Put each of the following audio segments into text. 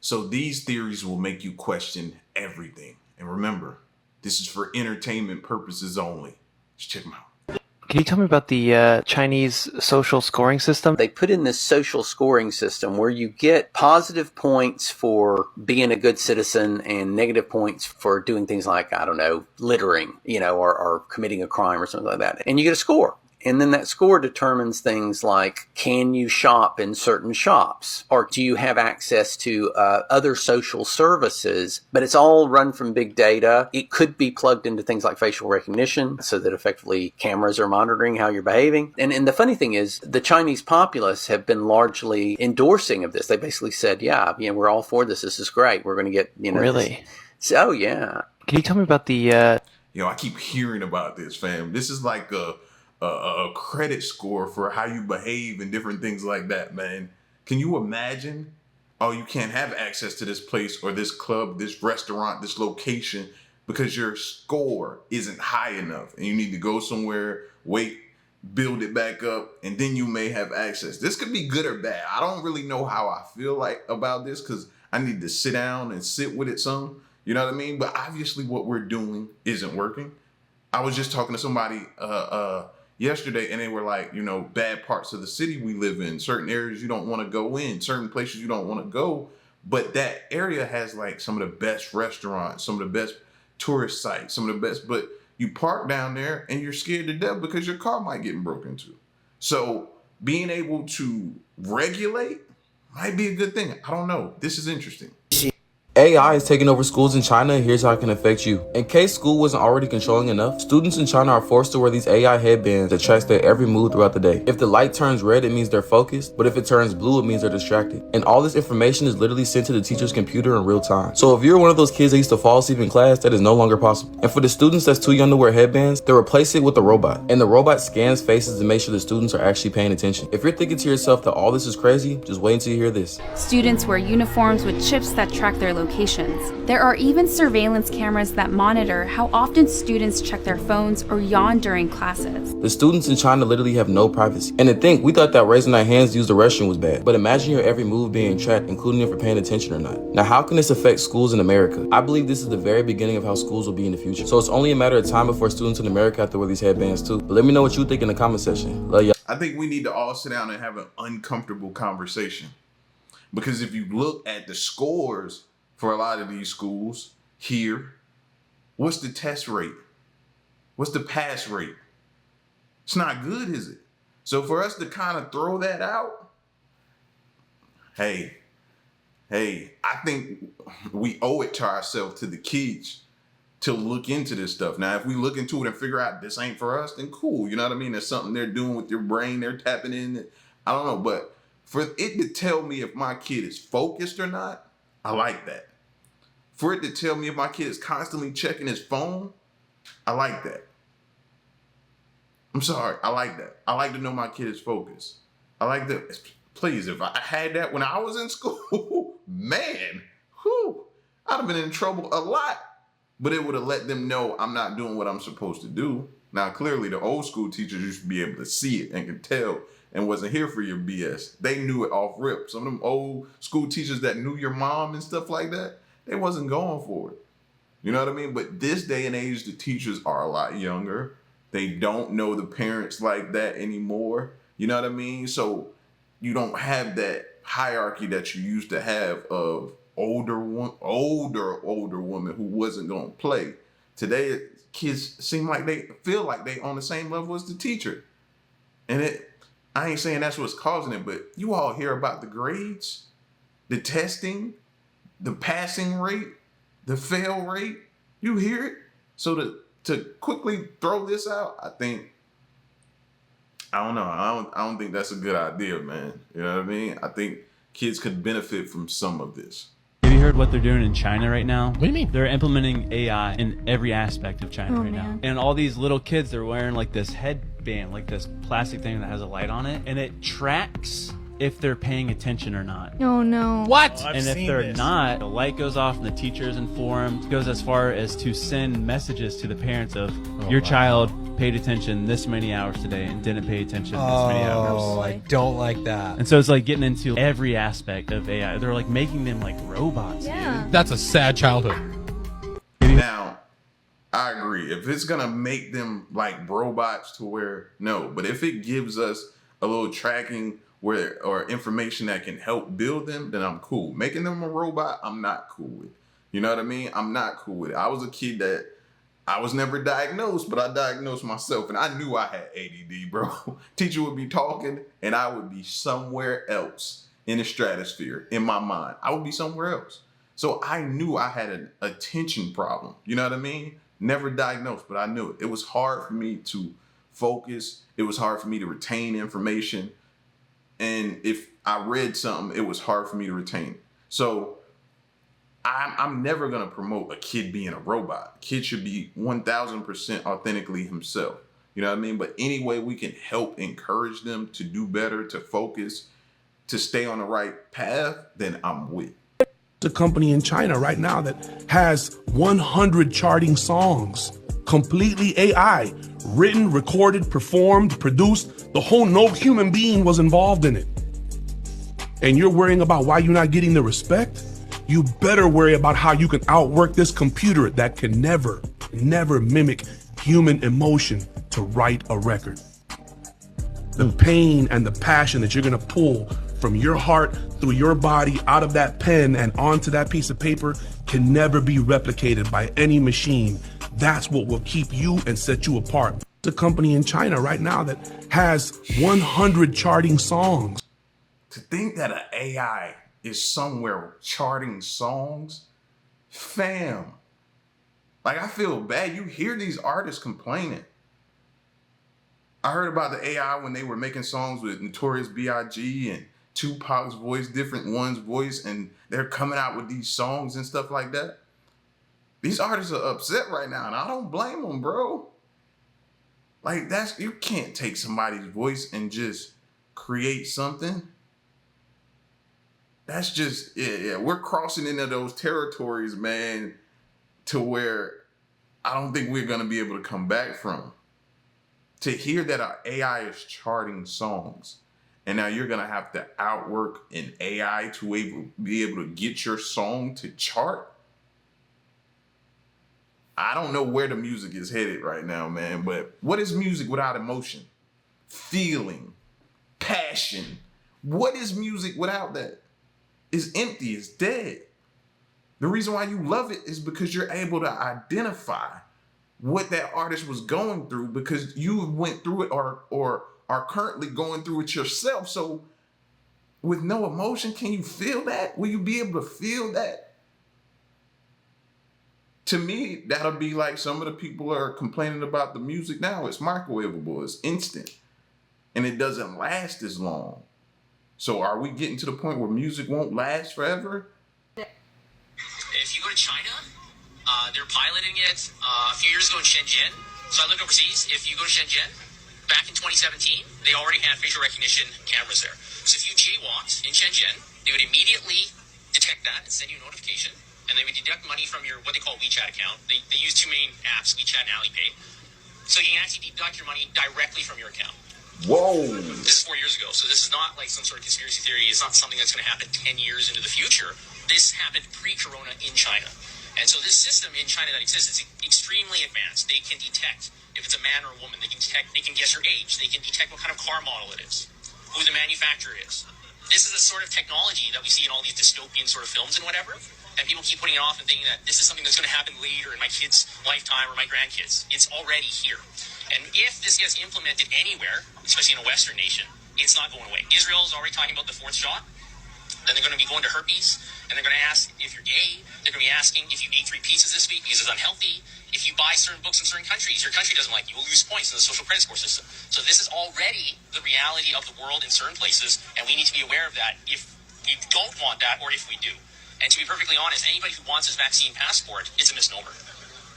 So these theories will make you question everything. And remember, this is for entertainment purposes only. Just check them out. Can you tell me about the Chinese social scoring system? They put in this social scoring system where you get positive points for being a good citizen and negative points for doing things like, I don't know, littering, or committing a crime or something like that. And you get a score. And then that score determines things like, can you shop in certain shops? Or do you have access to other social services? But it's all run from big data. It could be plugged into things like facial recognition so that effectively cameras are monitoring how you're behaving. And the funny thing is, the Chinese populace have been largely endorsing of this. They basically said, we're all for this. This is great. We're going to get, Really? Oh, yeah. Can you tell me about the... I keep hearing about this, fam. This is like a credit score for how you behave and different things like that, man. Can you imagine? Oh, you can't have access to this place or this club, this restaurant, this location because your score isn't high enough and you need to go somewhere, wait, build it back up, and then you may have access. This could be good or bad. I don't really know how I feel like about this because I need to sit down and sit with it some, you know what I mean? But obviously what we're doing isn't working. I was just talking to somebody yesterday, and they were like, bad parts of the city we live in, certain areas you don't want to go in, certain places you don't want to go, but that area has like some of the best restaurants, some of the best tourist sites, some of the best, but you park down there and you're scared to death because your car might get broken into. So being able to regulate might be a good thing. I don't know. This is interesting. AI is taking over schools in China, and here's how it can affect you. In case school wasn't already controlling enough, students in China are forced to wear these AI headbands that tracks their every move throughout the day. If the light turns red, it means they're focused, but if it turns blue, it means they're distracted. And all this information is literally sent to the teacher's computer in real time. So if you're one of those kids that used to fall asleep in class, that is no longer possible. And for the students that's too young to wear headbands, they replace it with a robot. And the robot scans faces to make sure the students are actually paying attention. If you're thinking to yourself that all this is crazy, just wait until you hear this. Students wear uniforms with chips that track their locations. There are even surveillance cameras that monitor how often students check their phones or yawn during classes. The students in China literally have no privacy. And to think, we thought that raising our hands to use the restroom was bad. But imagine your every move being tracked, including if you're paying attention or not. Now, how can this affect schools in America? I believe this is the very beginning of how schools will be in the future. So it's only a matter of time before students in America have to wear these headbands too. But let me know what you think in the comment section. Love y'all. I think we need to all sit down and have an uncomfortable conversation. Because if you look at the scores for a lot of these schools here, what's the test rate? What's the pass rate? It's not good, is it? So for us to kind of throw that out, hey, I think we owe it to ourselves, to the kids, to look into this stuff. Now, if we look into it and figure out this ain't for us, then cool. You know what I mean? There's something they're doing with your brain. They're tapping in. I don't know. But for it to tell me if my kid is focused or not, I like that. For it to tell me if my kid is constantly checking his phone, I like that. I'm sorry. I like that. I like to know my kid is focused. I like that. Please, if I had that when I was in school, man, I'd have been in trouble a lot. But it would have let them know I'm not doing what I'm supposed to do. Now, clearly, the old school teachers used to be able to see it and could tell and wasn't here for your BS. They knew it off rip. Some of them old school teachers that knew your mom and stuff like that, they wasn't going for it. You know what I mean? But this day and age, the teachers are a lot younger. They don't know the parents like that anymore. You know what I mean? So you don't have that hierarchy that you used to have of older woman who wasn't going to play. Today, kids feel like they on the same level as the teacher. And I ain't saying that's what's causing it, but you all hear about the grades, the testing, the passing rate, the fail rate. You hear it. So to quickly throw this out, I don't know. I don't think that's a good idea, man. You know what I mean? I think kids could benefit from some of this. Have you heard what they're doing in China right now? What do you mean? They're implementing AI in every aspect of China right now. And all these little kids, they're wearing like this headband, like this plastic thing that has a light on it, and it tracks if they're paying attention or not. Oh no. What? And if they're not, the light goes off and the teacher is informed. It goes as far as to send messages to the parents of your child paid attention this many hours today and didn't pay attention this many hours. Oh, I don't like that. And so it's like getting into every aspect of AI. They're like making them like robots. Yeah. Dude. That's a sad childhood. Now, I agree. If it's gonna make them like robots to where no, but if it gives us a little tracking where or information that can help build them, then I'm cool. Making them a robot, I'm not cool with. You know what I mean? I'm not cool with it. I was a kid that I was never diagnosed, but I diagnosed myself, and I knew I had ADD, bro. Teacher would be talking, and I would be somewhere else in the stratosphere in my mind. I would be somewhere else. So I knew I had an attention problem. You know what I mean? Never diagnosed, but I knew it. It was hard for me to focus. It was hard for me to retain information. And if I read something, it was hard for me to retain it. So I'm never going to promote a kid being a robot. A kid should be 1000% authentically himself. You know what I mean? But any way we can help encourage them to do better, to focus, to stay on the right path, then I'm with. A company in China right now that has 100 charting songs, completely AI, written, recorded, performed, produced. The whole no human being was involved in it. And you're worrying about why you're not getting the respect? You better worry about how you can outwork this computer that can never mimic human emotion to write a record. The pain and the passion that you're gonna pull from your heart through your body out of that pen and onto that piece of paper can never be replicated by any machine. That's what will keep you and set you apart. There's a company in China right now that has 100 charting songs. To think that an AI is somewhere charting songs, fam. Like, I feel bad. You hear these artists complaining. I heard about the AI when they were making songs with Notorious B.I.G. and Tupac's voice, different ones' voice, and they're coming out with these songs and stuff like that. These artists are upset right now, and I don't blame them, bro. Like, you can't take somebody's voice and just create something. That's just, yeah, we're crossing into those territories, man, to where I don't think we're going to be able to come back from. To hear that our AI is charting songs, and now you're going to have to outwork an AI to be able to get your song to chart. I don't know where the music is headed right now, man, but what is music without emotion? Feeling, passion. What is music without that? It's empty, it's dead. The reason why you love it is because you're able to identify what that artist was going through because you went through it or are currently going through it yourself. So with no emotion, can you feel that? Will you be able to feel that? To me, that'll be like some of the people are complaining about the music now. It's microwavable, it's instant, and it doesn't last as long. So are we getting to the point where music won't last forever? If you go to China, they're piloting it a few years ago in Shenzhen. So I lived overseas. If you go to Shenzhen, back in 2017, they already had facial recognition cameras there. So if you jaywalked in Shenzhen, they would immediately detect that and send you a notification. And they would deduct money from your, what they call WeChat account. They use two main apps, WeChat and Alipay. So you can actually deduct your money directly from your account. Whoa. This is 4 years ago, so this is not like some sort of conspiracy theory. It's not something that's going to happen 10 years into the future. This happened pre-corona in China. And so this system in China that exists is extremely advanced. They can detect if it's a man or a woman. They can guess your age. They can detect what kind of car model it is, who the manufacturer is. This is the sort of technology that we see in all these dystopian sort of films and whatever. And people keep putting it off and thinking that this is something that's going to happen later in my kid's lifetime or my grandkids. It's already here. And if this gets implemented anywhere, especially in a Western nation, it's not going away. Israel is already talking about the fourth shot. Then they're going to be going to herpes, and they're going to ask if you're gay. They're going to be asking if you ate 3 pizzas this week because it's unhealthy. If you buy certain books in certain countries, your country doesn't like you, will lose points in the social credit score system. So this is already the reality of the world in certain places, and we need to be aware of that if we don't want that or if we do. And to be perfectly honest, anybody who wants this vaccine passport, it's a misnomer.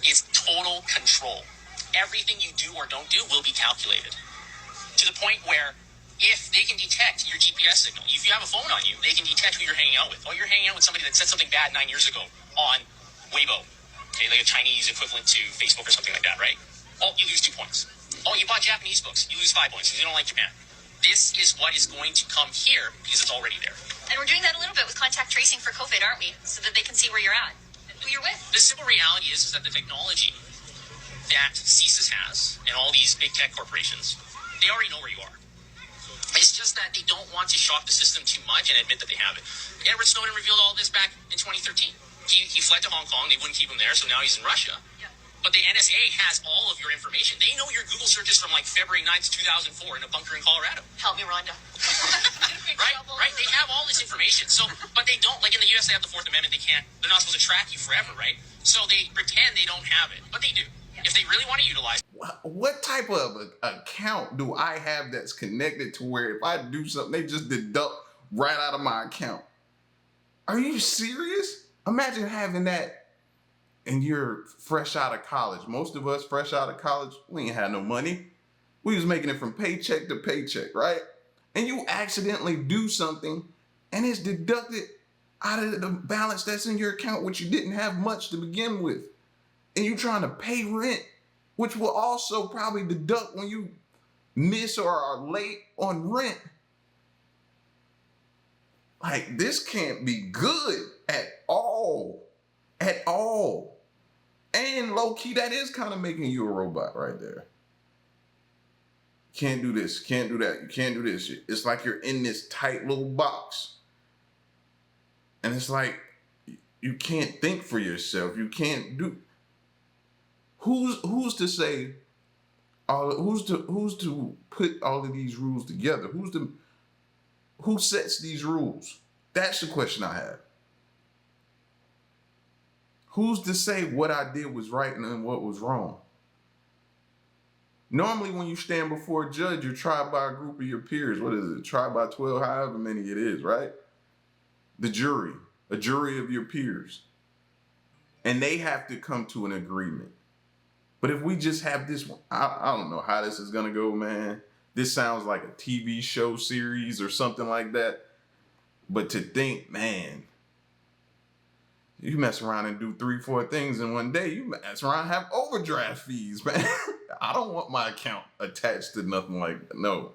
It's total control. Everything you do or don't do will be calculated. To the point where if they can detect your GPS signal, if you have a phone on you, they can detect who you're hanging out with. Oh, you're hanging out with somebody that said something bad 9 years ago on Weibo. Okay, like a Chinese equivalent to Facebook or something like that, right? Oh, you lose 2 points. Oh, you bought Japanese books. You lose 5 points because you don't like Japan. This is what is going to come here because it's already there. And we're doing that a little bit with contact tracing for COVID, aren't we? So that they can see where you're at and who you're with. The simple reality is that the technology that CSIS has and all these big tech corporations, they already know where you are. It's just that they don't want to shock the system too much and admit that they have it. Edward Snowden revealed all this back in 2013. He fled to Hong Kong. They wouldn't keep him there, so now he's in Russia. Yeah. But the NSA has all of your information. They know your Google searches from like February 9th, 2004 in a bunker in Colorado. Help me, Rhonda. Right? They have all this information. So, but they don't. Like in the U.S., they have the Fourth Amendment. They're not supposed to track you forever, right? So they pretend they don't have it, but they do. If they really want to utilize. What type of account do I have that's connected to where if I do something, they just deduct right out of my account? Are you serious? Imagine having that and you're fresh out of college. Most of us fresh out of college, we ain't had no money. We was making it from paycheck to paycheck, right? And you accidentally do something and it's deducted out of the balance that's in your account, which you didn't have much to begin with. And you trying to pay rent, which will also probably deduct when you miss or are late on rent. Like, this can't be good at all. At all. And low-key, that is kind of making you a robot right there. Can't do this, can't do that, you can't do this. It's like you're in this tight little box. And it's like, you can't think for yourself. You can't do... Who's to say, who's to put all of these rules together? Who sets these rules? That's the question I have. Who's to say what I did was right and what was wrong? Normally when you stand before a judge, you're tried by a group of your peers. What is it? Tried by 12, however many it is, right? The jury, a jury of your peers. And they have to come to an agreement. But if we just have this one, I don't know how this is going to go, man. This sounds like a TV show series or something like that. But to think, man, you mess around and do 3-4 things in one day, you mess around and have overdraft fees, man. I don't want my account attached to nothing like that. No.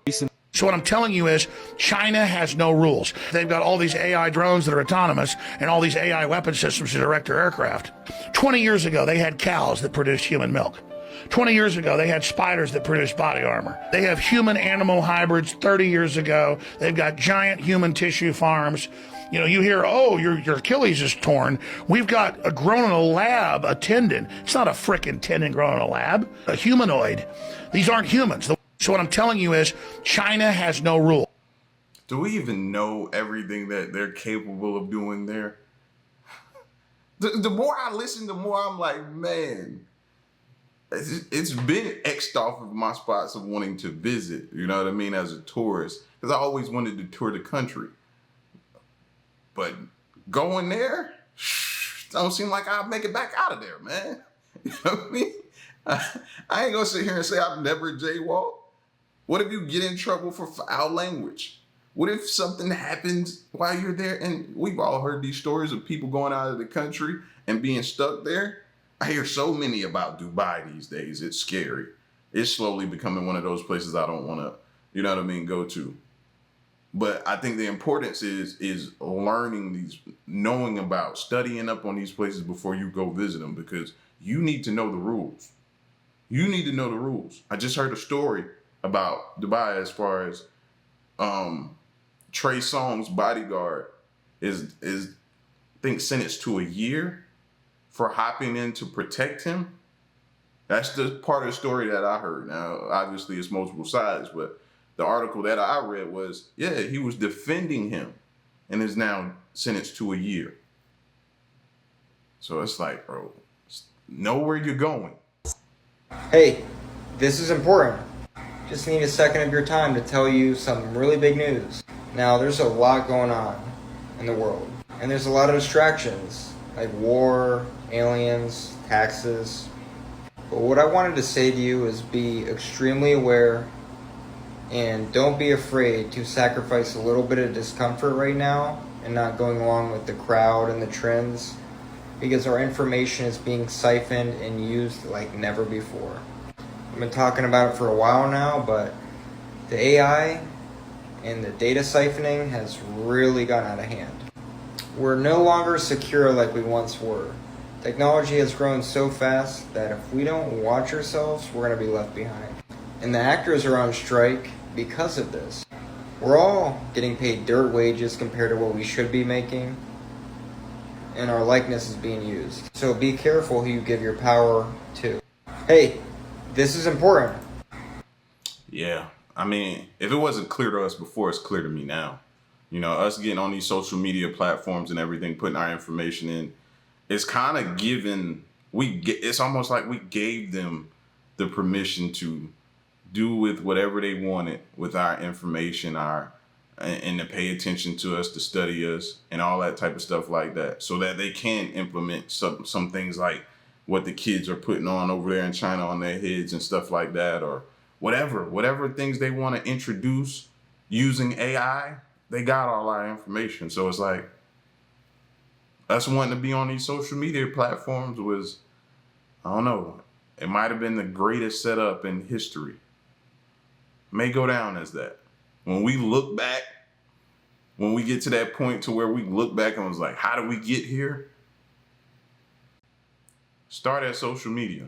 So what I'm telling you is China has no rules. They've got all these AI drones that are autonomous and all these AI weapon systems to direct their aircraft. 20 years ago, they had cows that produced human milk. 20 years ago, they had spiders that produced body armor. They have human-animal hybrids 30 years ago. They've got giant human tissue farms. You know, you hear, oh, your Achilles is torn. We've got a grown in a lab, a tendon. It's not a frickin' tendon grown in a lab, a humanoid. These aren't humans. So what I'm telling you is China has no rule. Do we even know everything that they're capable of doing there? The more I listen, the more I'm like, man, it's been X'd off of my spots of wanting to visit, you know what I mean, as a tourist. Because I always wanted to tour the country. But going there, don't seem like I'll make it back out of there, man. You know what I mean? I ain't gonna sit here and say I've never jaywalked. What if you get in trouble for foul language? What if something happens while you're there? And we've all heard these stories of people going out of the country and being stuck there. I hear so many about Dubai these days. It's scary. It's slowly becoming one of those places I don't want to, you know what I mean, go to. But I think the importance is learning these, knowing about, studying up on these places before you go visit them, because you need to know the rules. You need to know the rules. I just heard a story about Dubai as far as Trey Songz's bodyguard is I think sentenced to a year for hopping in to protect him. That's the part of the story that I heard. Now, obviously it's multiple sides, but the article that I read was, yeah, he was defending him and is now sentenced to a year. So it's like, bro, know where you're going. Hey, this is important. Just need a second of your time to tell you some really big news. Now, there's a lot going on in the world, and there's a lot of distractions, like war, aliens, taxes. But what I wanted to say to you is be extremely aware and don't be afraid to sacrifice a little bit of discomfort right now and not going along with the crowd and the trends, because our information is being siphoned and used like never before. I've been talking about it for a while now, but the AI and the data siphoning has really gotten out of hand. We're no longer secure like we once were. Technology has grown so fast that if we don't watch ourselves, we're going to be left behind. And the actors are on strike because of this. We're all getting paid dirt wages compared to what we should be making, and our likeness is being used. So be careful who you give your power to. Hey, this is important. Yeah. I mean, if it wasn't clear to us before, it's clear to me now. You know, us getting on these social media platforms and everything, putting our information in, it's kind of given, it's almost like we gave them the permission to do with whatever they wanted with our information, and to pay attention to us, to study us, and all that type of stuff like that, so that they can implement some things like what the kids are putting on over there in China on their heads and stuff like that, or whatever things they want to introduce using AI. They got all our information. So it's like us wanting to be on these social media platforms was, I don't know, it might have been the greatest setup in history. May go down as that. When we look back, when we get to that point to where we look back and was like, how did we get here? Start at social media.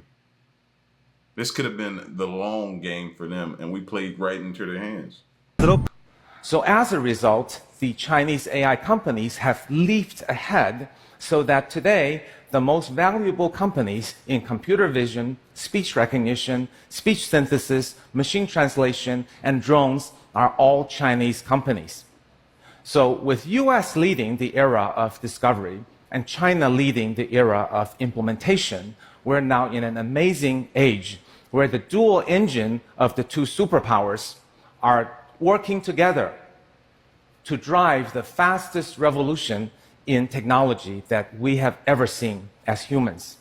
This could have been the long game for them, and we played right into their hands. So as a result, the Chinese AI companies have leaped ahead so that today, the most valuable companies in computer vision, speech recognition, speech synthesis, machine translation, and drones are all Chinese companies. So with US leading the era of discovery and China leading the era of implementation, we're now in an amazing age where the dual engine of the two superpowers are working together to drive the fastest revolution in technology that we have ever seen as humans.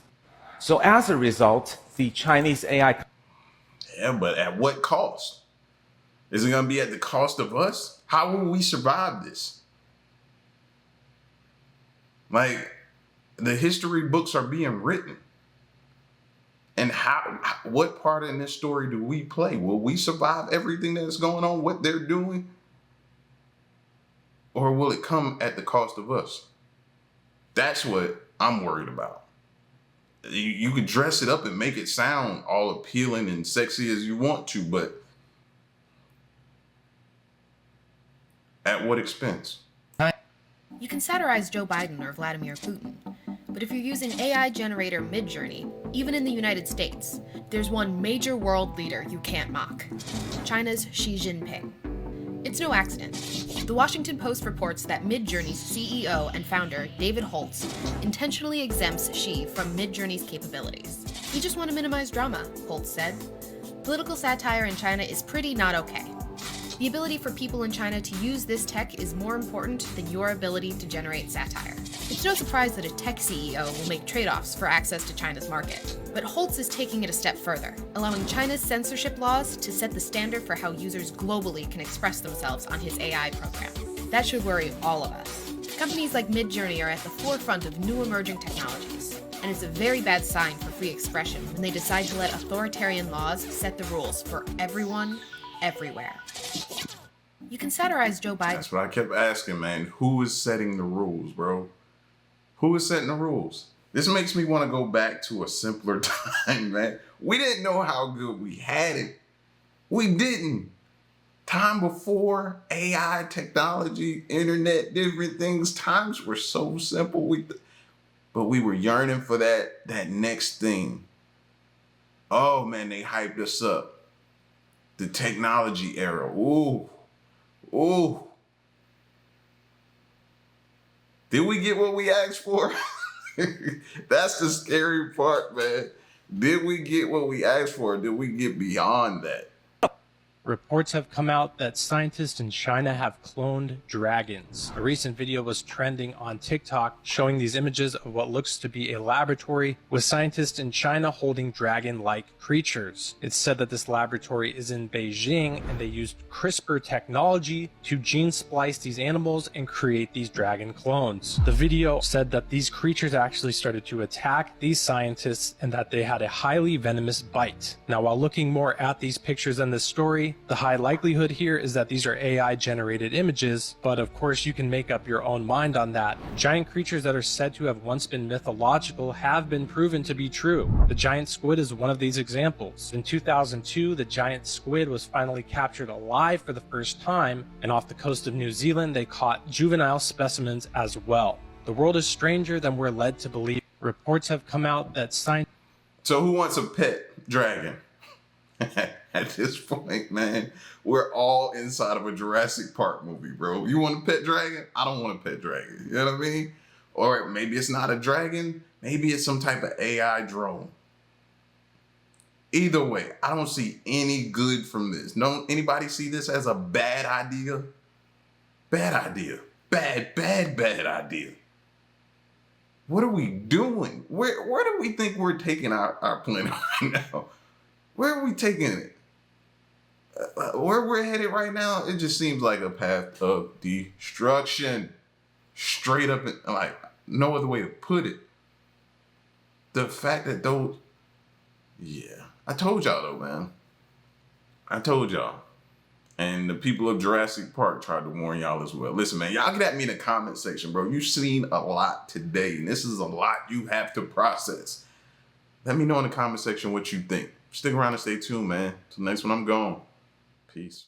So as a result, the Chinese AI... Yeah, but at what cost? Is it going to be at the cost of us? How will we survive this? Like, the history books are being written. And what part in this story do we play? Will we survive everything that's going on, what they're doing? Or will it come at the cost of us? That's what I'm worried about. You could dress it up and make it sound all appealing and sexy as you want to, but at what expense? You can satirize Joe Biden or Vladimir Putin, but if you're using AI generator Midjourney, even in the United States, there's one major world leader you can't mock: China's Xi Jinping. It's no accident. The Washington Post reports that Midjourney's CEO and founder, David Holtz, intentionally exempts Xi from Midjourney's capabilities. We just want to minimize drama, Holtz said. Political satire in China is pretty not okay. The ability for people in China to use this tech is more important than your ability to generate satire. It's no surprise that a tech CEO will make trade-offs for access to China's market. But Holtz is taking it a step further, allowing China's censorship laws to set the standard for how users globally can express themselves on his AI program. That should worry all of us. Companies like Midjourney are at the forefront of new emerging technologies, and it's a very bad sign for free expression when they decide to let authoritarian laws set the rules for everyone, everywhere. You can satirize Joe Biden. That's what I kept asking, man. Who is setting the rules, bro? Who is setting the rules? This makes me want to go back to a simpler time, man. We didn't know how good we had it. We didn't. Time before AI, technology, internet, different things, times were so simple. But we were yearning for that next thing. Oh, man, they hyped us up. The technology era. Ooh. Ooh. Did we get what we asked for? That's the scary part, man. Did we get what we asked for? Did we get beyond that? Reports have come out that scientists in China have cloned dragons. A recent video was trending on TikTok showing these images of what looks to be a laboratory with scientists in China holding dragon-like creatures. It's said that this laboratory is in Beijing and they used CRISPR technology to gene splice these animals and create these dragon clones. The video said that these creatures actually started to attack these scientists and that they had a highly venomous bite. Now, while looking more at these pictures and this story, the high likelihood here is that these are AI generated images, but of course you can make up your own mind on that. Giant creatures that are said to have once been mythological have been proven to be true. The giant squid is one of these examples. In 2002, the giant squid was finally captured alive for the first time, and off the coast of New Zealand they caught juvenile specimens as well. The world is stranger than we're led to believe. Reports have come out that science. So who wants a pet dragon? At this point, man, we're all inside of a Jurassic Park movie, bro. You want a pet dragon? I don't want a pet dragon. You know what I mean? Or maybe it's not a dragon. Maybe it's some type of AI drone. Either way, I don't see any good from this. No, anybody see this as a bad idea? Bad idea. Bad idea. What are we doing? Where do we think we're taking our planet right now? Where are we taking it? Where we're headed right now, it just seems like a path of destruction. Straight up, like, no other way to put it. The fact that those... Yeah. I told y'all, though, man. I told y'all. And the people of Jurassic Park tried to warn y'all as well. Listen, man, y'all get at me in the comment section, bro. You've seen a lot today, and this is a lot you have to process. Let me know in the comment section what you think. Stick around and stay tuned, man. Till next one, I'm gone. Peace.